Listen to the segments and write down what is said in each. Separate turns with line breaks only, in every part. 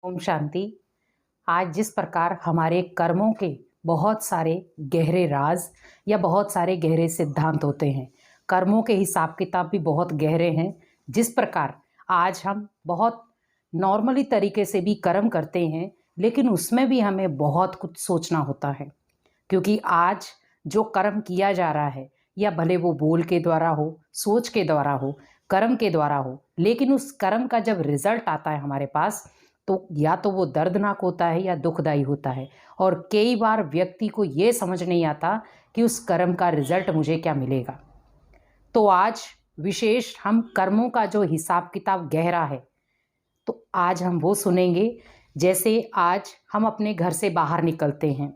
ओम शांति। आज जिस प्रकार हमारे कर्मों के बहुत सारे गहरे राज या बहुत सारे गहरे सिद्धांत होते हैं, कर्मों के हिसाब किताब भी बहुत गहरे हैं। जिस प्रकार आज हम बहुत नॉर्मली तरीके से भी कर्म करते हैं, लेकिन उसमें भी हमें बहुत कुछ सोचना होता है, क्योंकि आज जो कर्म किया जा रहा है, या भले वो बोल के द्वारा हो, सोच के द्वारा हो, कर्म के द्वारा हो, लेकिन उस कर्म का जब रिजल्ट आता है हमारे पास, तो या तो वो दर्दनाक होता है या दुखदाई होता है। और कई बार व्यक्ति को ये समझ नहीं आता कि उस कर्म का रिजल्ट मुझे क्या मिलेगा। तो आज विशेष हम कर्मों का जो हिसाब किताब गहरा है, तो आज हम वो सुनेंगे। जैसे आज हम अपने घर से बाहर निकलते हैं,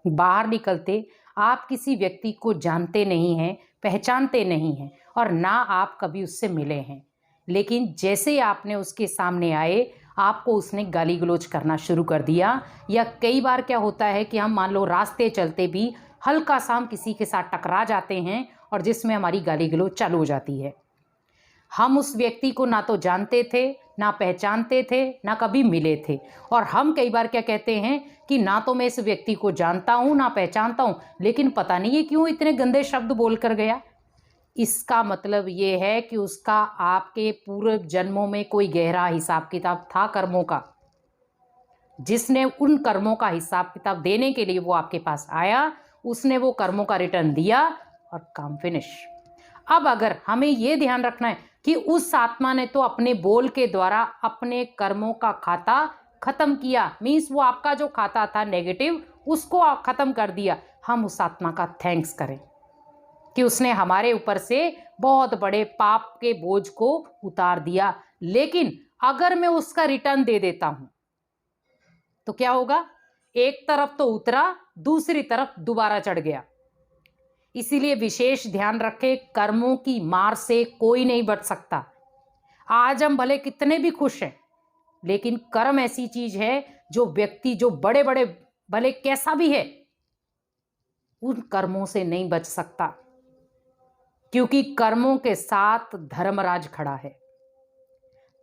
बाहर निकलते आप किसी व्यक्ति को जानते नहीं हैं, पहचानते नहीं हैं, और ना आप कभी उससे मिले हैं, लेकिन जैसे ही आपने उसके सामने आए, आपको उसने गाली गलौज करना शुरू कर दिया। या कई बार क्या होता है कि हम मान लो रास्ते चलते भी हल्का सा हम किसी के साथ टकरा जाते हैं, और जिसमें हमारी गाली गलौज चालू हो जाती है। हम उस व्यक्ति को ना तो जानते थे, ना पहचानते थे, ना कभी मिले थे, और हम कई बार क्या कहते हैं कि ना तो मैं इस व्यक्ति को जानता हूँ ना पहचानता हूँ, लेकिन पता नहीं ये क्यों इतने गंदे शब्द बोल कर गया। इसका मतलब ये है कि उसका आपके पूर्व जन्मों में कोई गहरा हिसाब किताब था कर्मों का, जिसने उन कर्मों का हिसाब किताब देने के लिए वो आपके पास आया, उसने वो कर्मों का रिटर्न दिया और काम फिनिश। अब अगर हमें ये ध्यान रखना है कि उस आत्मा ने तो अपने बोल के द्वारा अपने कर्मों का खाता खत्म किया, मीन्स वो आपका जो खाता था नेगेटिव, उसको खत्म कर दिया। हम उस आत्मा का थैंक्स करें कि उसने हमारे ऊपर से बहुत बड़े पाप के बोझ को उतार दिया। लेकिन अगर मैं उसका रिटर्न दे देता हूं तो क्या होगा? एक तरफ तो उतरा, दूसरी तरफ दोबारा चढ़ गया। इसीलिए विशेष ध्यान रखें, कर्मों की मार से कोई नहीं बच सकता। आज हम भले कितने भी खुश हैं, लेकिन कर्म ऐसी चीज है जो व्यक्ति जो बड़े बड़े भले कैसा भी है, उन कर्मों से नहीं बच सकता, क्योंकि कर्मों के साथ धर्मराज खड़ा है।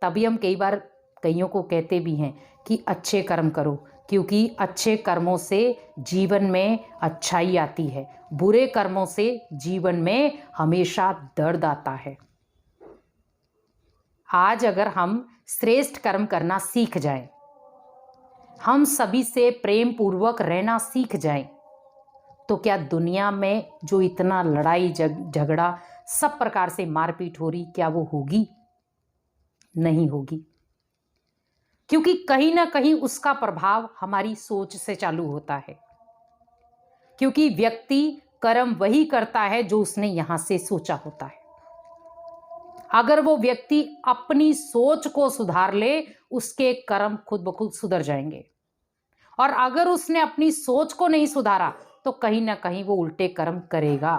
तभी हम कई बार कईयों को कहते भी हैं कि अच्छे कर्म करो, क्योंकि अच्छे कर्मों से जीवन में अच्छाई आती है, बुरे कर्मों से जीवन में हमेशा दर्द आता है। आज अगर हम श्रेष्ठ कर्म करना सीख जाएं, हम सभी से प्रेम पूर्वक रहना सीख जाएं, तो क्या दुनिया में जो इतना लड़ाई झगड़ा सब प्रकार से मारपीट हो रही, क्या वो होगी? नहीं होगी, क्योंकि कहीं ना कहीं उसका प्रभाव हमारी सोच से चालू होता है। क्योंकि व्यक्ति कर्म वही करता है जो उसने यहां से सोचा होता है। अगर वो व्यक्ति अपनी सोच को सुधार ले, उसके कर्म खुद ब खुद सुधर जाएंगे। और अगर उसने अपनी सोच को नहीं सुधारा, तो कहीं ना कहीं वो उल्टे कर्म करेगा,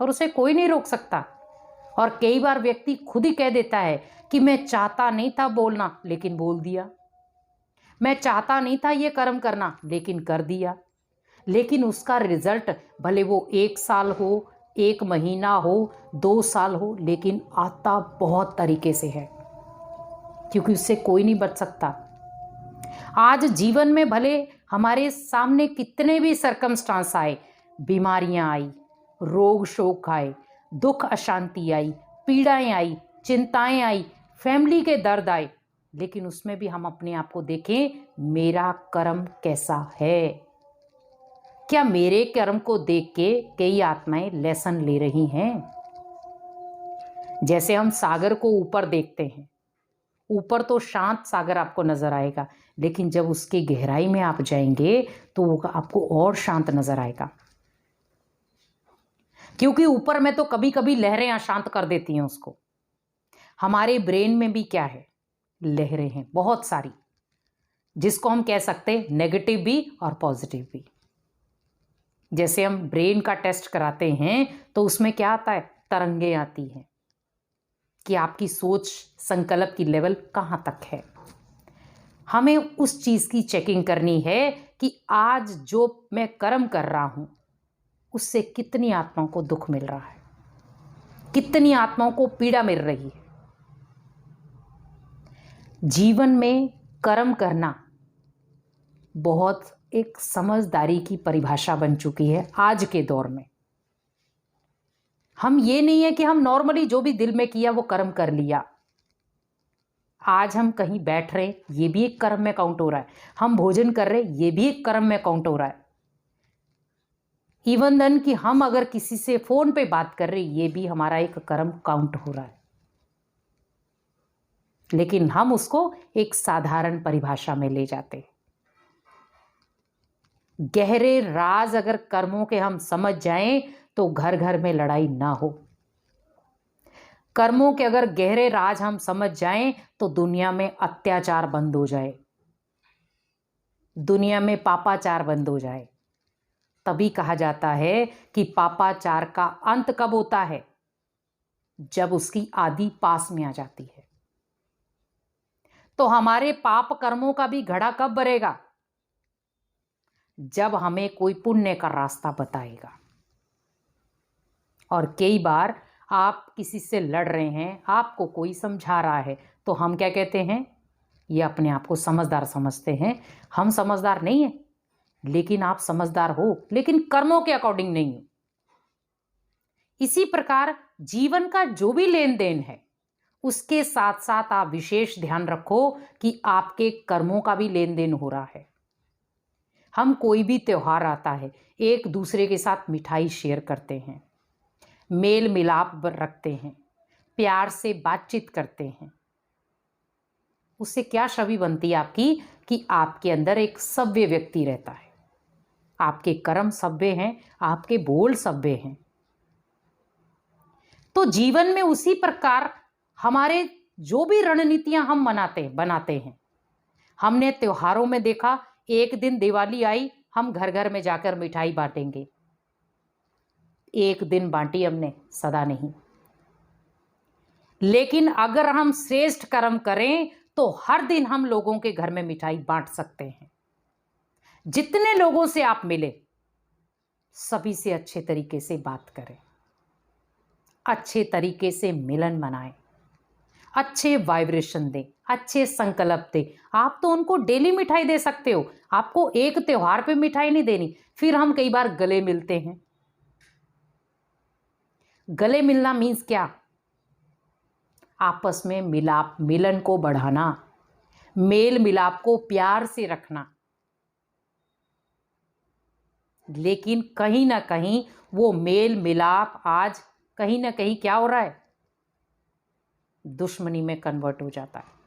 और उसे कोई नहीं रोक सकता। और कई बार व्यक्ति खुद ही कह देता है कि मैं चाहता नहीं था बोलना, लेकिन बोल दिया। मैं चाहता नहीं था ये कर्म करना, लेकिन कर दिया। लेकिन उसका रिजल्ट भले वो 1 साल हो, 1 महीना हो, 2 साल हो, लेकिन आता बहुत तरीके से है, क्योंकि उससे कोई नहीं बच सकता। आज जीवन में भले हमारे सामने कितने भी सर्कमस्टांस आए, बीमारियां आई, रोग शोक आए, दुख अशांति आई, पीड़ाएं आई, चिंताएं आई, फैमिली के दर्द आए, लेकिन उसमें भी हम अपने आप को देखें, मेरा कर्म कैसा है। क्या मेरे कर्म को देख के कई आत्माएं लेसन ले रही हैं? जैसे हम सागर को ऊपर देखते हैं, ऊपर तो शांत सागर आपको नजर आएगा, लेकिन जब उसकी गहराई में आप जाएंगे तो वो आपको और शांत नजर आएगा। क्योंकि ऊपर में तो कभी कभी लहरें अशांत कर देती हैं उसको। हमारे ब्रेन में भी क्या है? लहरें हैं बहुत सारी, जिसको हम कह सकते हैं नेगेटिव भी और पॉजिटिव भी। जैसे हम ब्रेन का टेस्ट कराते हैं तो उसमें क्या आता है? तरंगे आती हैं कि आपकी सोच संकल्प की लेवल कहां तक है। हमें उस चीज की चेकिंग करनी है कि आज जो मैं कर्म कर रहा हूं, उससे कितनी आत्माओं को दुख मिल रहा है, कितनी आत्माओं को पीड़ा मिल रही है। जीवन में कर्म करना बहुत एक समझदारी की परिभाषा बन चुकी है आज के दौर में। हम ये नहीं है कि हम नॉर्मली जो भी दिल में किया वो कर्म कर लिया। आज हम कहीं बैठ रहे, ये भी एक कर्म में काउंट हो रहा है। हम भोजन कर रहे, ये भी एक कर्म में काउंट हो रहा है। इवन देन कि हम अगर किसी से फोन पे बात कर रहे, ये भी हमारा एक कर्म काउंट हो रहा है। लेकिन हम उसको एक साधारण परिभाषा में ले जाते हैं। गहरे राज अगर कर्मों के हम समझ जाएं तो घर घर में लड़ाई ना हो। कर्मों के अगर गहरे राज हम समझ जाएं तो दुनिया में अत्याचार बंद हो जाए, दुनिया में पापाचार बंद हो जाए। तभी कहा जाता है कि पापाचार का अंत कब होता है? जब उसकी आदि पास में आ जाती है। तो हमारे पाप कर्मों का भी घड़ा कब भरेगा? जब हमें कोई पुण्य का रास्ता बताएगा। और कई बार आप किसी से लड़ रहे हैं, आपको कोई समझा रहा है, तो हम क्या कहते हैं? ये अपने आप को समझदार समझते हैं। हम समझदार नहीं हैं, लेकिन आप समझदार हो, लेकिन कर्मों के अकॉर्डिंग नहीं हो। इसी प्रकार जीवन का जो भी लेन देन है, उसके साथ साथ आप विशेष ध्यान रखो कि आपके कर्मों का भी लेन देन हो रहा है। हम कोई भी त्योहार आता है, एक दूसरे के साथ मिठाई शेयर करते हैं, मेल मिलाप रखते हैं, प्यार से बातचीत करते हैं। उससे क्या छवि बनती है आपकी? कि आपके अंदर एक सभ्य व्यक्ति रहता है। आपके कर्म सभ्य हैं, आपके बोल सभ्य हैं। तो जीवन में उसी प्रकार हमारे जो भी रणनीतियां हम बनाते हैं। हमने त्योहारों में देखा, एक दिन दिवाली आई, हम घर घर में जाकर मिठाई बांटेंगे। एक दिन बांटी हमने, सदा नहीं। लेकिन अगर हम श्रेष्ठ कर्म करें तो हर दिन हम लोगों के घर में मिठाई बांट सकते हैं। जितने लोगों से आप मिले, सभी से अच्छे तरीके से बात करें, अच्छे तरीके से मिलन मनाएं, अच्छे वाइब्रेशन दें, अच्छे संकल्प दें। आप तो उनको डेली मिठाई दे सकते हो, आपको एक त्योहार पे मिठाई नहीं देनी। फिर हम कई बार गले मिलते हैं। गले मिलना मीन्स क्या? आपस में मिलाप, मिलन को बढ़ाना, मेल मिलाप को प्यार से रखना। लेकिन कहीं ना कहीं वो मेल मिलाप आज कहीं ना कहीं क्या हो रहा है? दुश्मनी में कन्वर्ट हो जाता है।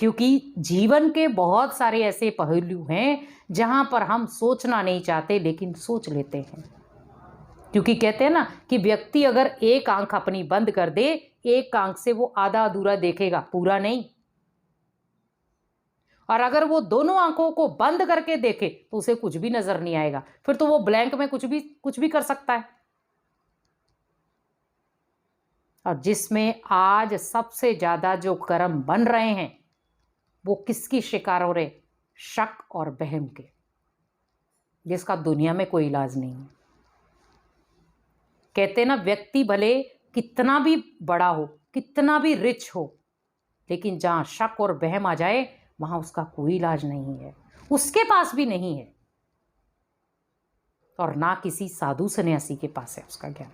क्योंकि जीवन के बहुत सारे ऐसे पहलू हैं जहां पर हम सोचना नहीं चाहते, लेकिन सोच लेते हैं। क्योंकि कहते हैं ना कि व्यक्ति अगर एक आंख अपनी बंद कर दे, एक आंख से वो आधा अधूरा देखेगा, पूरा नहीं। और अगर वो दोनों आंखों को बंद करके देखे तो उसे कुछ भी नजर नहीं आएगा। फिर तो वो ब्लैंक में कुछ भी कर सकता है। और जिसमें आज सबसे ज्यादा जो कर्म बन रहे हैं, वो किसकी शिकार हो रहे? शक और वहम के, जिसका दुनिया में कोई इलाज नहीं है। कहते ना, व्यक्ति भले कितना भी बड़ा हो, कितना भी रिच हो, लेकिन जहां शक और वहम आ जाए, वहां उसका कोई इलाज नहीं है, उसके पास भी नहीं है, और ना किसी साधु सन्यासी के पास है उसका ज्ञान।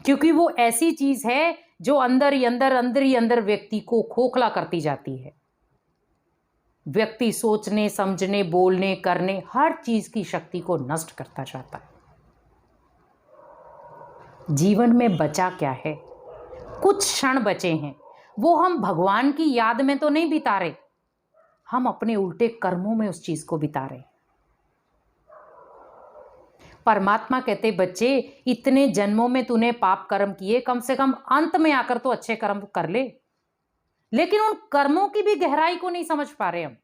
क्योंकि वो ऐसी चीज है जो अंदर ही अंदर व्यक्ति को खोखला करती जाती है। व्यक्ति सोचने, समझने, बोलने, करने, हर चीज की शक्ति को नष्ट करता जाता है। जीवन में बचा क्या है? कुछ क्षण बचे हैं, वो हम भगवान की याद में तो नहीं बिता रहे, हम अपने उल्टे कर्मों में उस चीज को बिता रहे। परमात्मा कहते, बच्चे इतने जन्मों में तूने पाप कर्म किए, कम से कम अंत में आकर तो अच्छे कर्म कर ले। लेकिन उन कर्मों की भी गहराई को नहीं समझ पा रहे हम।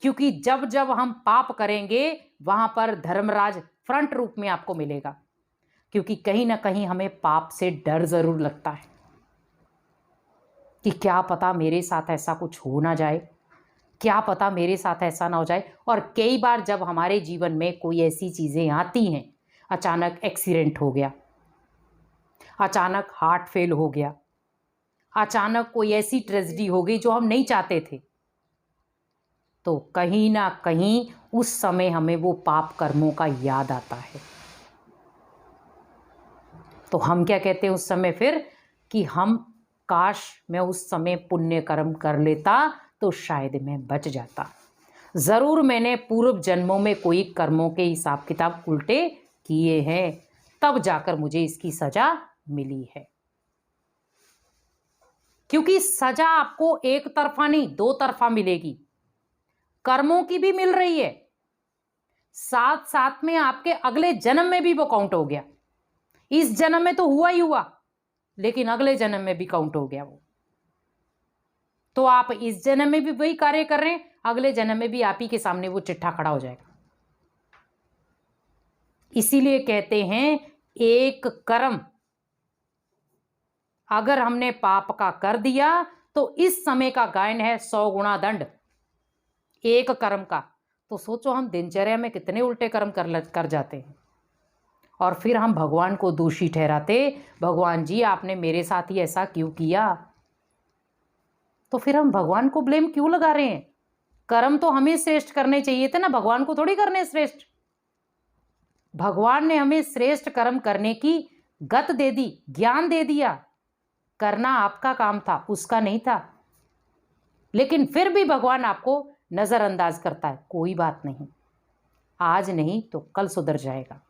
क्योंकि जब जब हम पाप करेंगे, वहां पर धर्मराज फ्रंट रूप में आपको मिलेगा। क्योंकि कहीं ना कहीं हमें पाप से डर जरूर लगता है कि क्या पता मेरे साथ ऐसा कुछ हो ना जाए, क्या पता मेरे साथ ऐसा ना हो जाए। और कई बार जब हमारे जीवन में कोई ऐसी चीज़ें आती हैं, अचानक एक्सीडेंट हो गया, अचानक हार्ट फेल हो गया, अचानक कोई ऐसी ट्रेजेडी हो गई जो हम नहीं चाहते थे, तो कहीं ना कहीं उस समय हमें वो पाप कर्मों का याद आता है। तो हम क्या कहते हैं उस समय फिर कि हम काश मैं उस समय पुण्य कर्म कर लेता तो शायद मैं बच जाता। ज़रूर मैंने पूर्व जन्मों में कोई कर्मों के हिसाब किताब उल्टे किए हैं, तब जाकर मुझे इसकी सज़ा मिली है। क्योंकि सज़ा आपको एक तरफा नहीं, दो तरफा मिलेगी। कर्मों की भी मिल रही है, साथ साथ में आपके अगले जन्म में भी वो काउंट हो गया। इस जन्म में तो हुआ ही हुआ, लेकिन अगले जन्म में भी काउंट हो गया वो। तो आप इस जन्म में भी वही कार्य कर रहे हैं, अगले जन्म में भी आप ही के सामने वो चिट्ठा खड़ा हो जाएगा। इसीलिए कहते हैं एक कर्म अगर हमने पाप का कर दिया तो इस समय का गायन है 100 गुणा दंड एक कर्म का। तो सोचो हम दिनचर्या में कितने उल्टे कर्म कर जाते हैं, और फिर हम भगवान को दोषी ठहराते, भगवान जी आपने मेरे साथ ही ऐसा क्यों किया। तो फिर हम भगवान को ब्लेम क्यों लगा रहे हैं? कर्म तो हमें श्रेष्ठ करने चाहिए थे ना, भगवान को थोड़ी करने श्रेष्ठ। भगवान ने हमें श्रेष्ठ कर्म करने की गत दे दी, ज्ञान दे दिया। करना आपका काम था, उसका नहीं था। लेकिन फिर भी भगवान आपको नजरअंदाज करता है। कोई बात नहीं, आज नहीं तो कल सुधर जाएगा।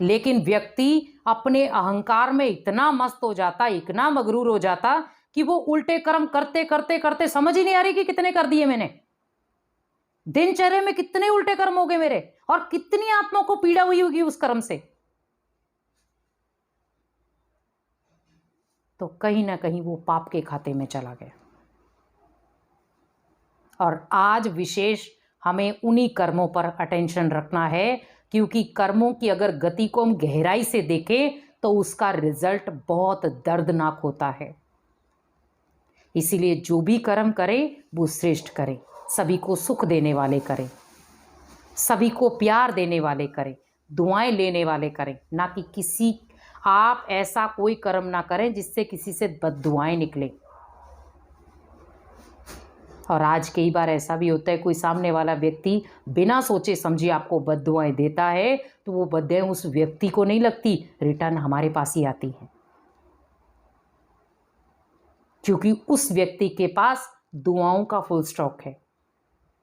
लेकिन व्यक्ति अपने अहंकार में इतना मस्त हो जाता, इतना मगरूर हो जाता कि वो उल्टे कर्म करते करते करते समझ ही नहीं आ रही कि कितने कर दिए मैंने। दिनचर्या में कितने उल्टे कर्म हो गए मेरे, और कितनी आत्मा को पीड़ा हुई होगी उस कर्म से। तो कहीं ना कहीं वो पाप के खाते में चला गया। और आज विशेष हमें उन्हीं कर्मों पर अटेंशन रखना है, क्योंकि कर्मों की अगर गति को हम गहराई से देखें तो उसका रिजल्ट बहुत दर्दनाक होता है। इसीलिए जो भी कर्म करें वो श्रेष्ठ करें, सभी को सुख देने वाले करें, सभी को प्यार देने वाले करें, दुआएं लेने वाले करें, ना कि किसी आप ऐसा कोई कर्म ना करें जिससे किसी से बद्दुआएं निकले। और आज कई बार ऐसा भी होता है, कोई सामने वाला व्यक्ति बिना सोचे समझे आपको बद्दुआएं देता है, तो वो बद्दुआएं उस व्यक्ति को नहीं लगती, रिटर्न हमारे पास ही आती हैं, क्योंकि उस व्यक्ति के पास दुआओं का फुल स्टॉक है।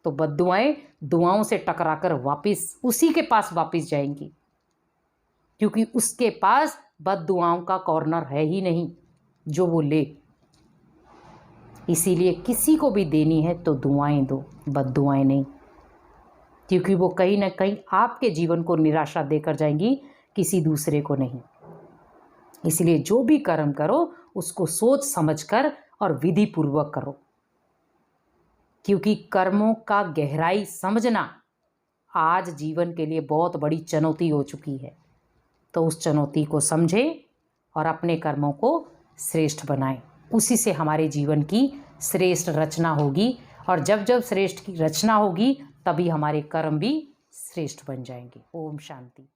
तो बद्दुआएं दुआओं से टकराकर वापस उसी के पास वापस जाएंगी, क्योंकि उसके पास बद्दुआओं का कॉर्नर है ही नहीं जो वो ले। इसीलिए किसी को भी देनी है तो दुआएं दो, बद्दुआएं नहीं, क्योंकि वो कहीं ना कहीं आपके जीवन को निराशा देकर जाएंगी, किसी दूसरे को नहीं। इसलिए जो भी कर्म करो उसको सोच समझकर और विधि पूर्वक करो, क्योंकि कर्मों का गहराई समझना आज जीवन के लिए बहुत बड़ी चुनौती हो चुकी है। तो उस चुनौती को समझें और अपने कर्मों को श्रेष्ठ बनाएं, उसी से हमारे जीवन की श्रेष्ठ रचना होगी। और जब जब श्रेष्ठ की रचना होगी तभी हमारे कर्म भी श्रेष्ठ बन जाएंगे। ओम शांति।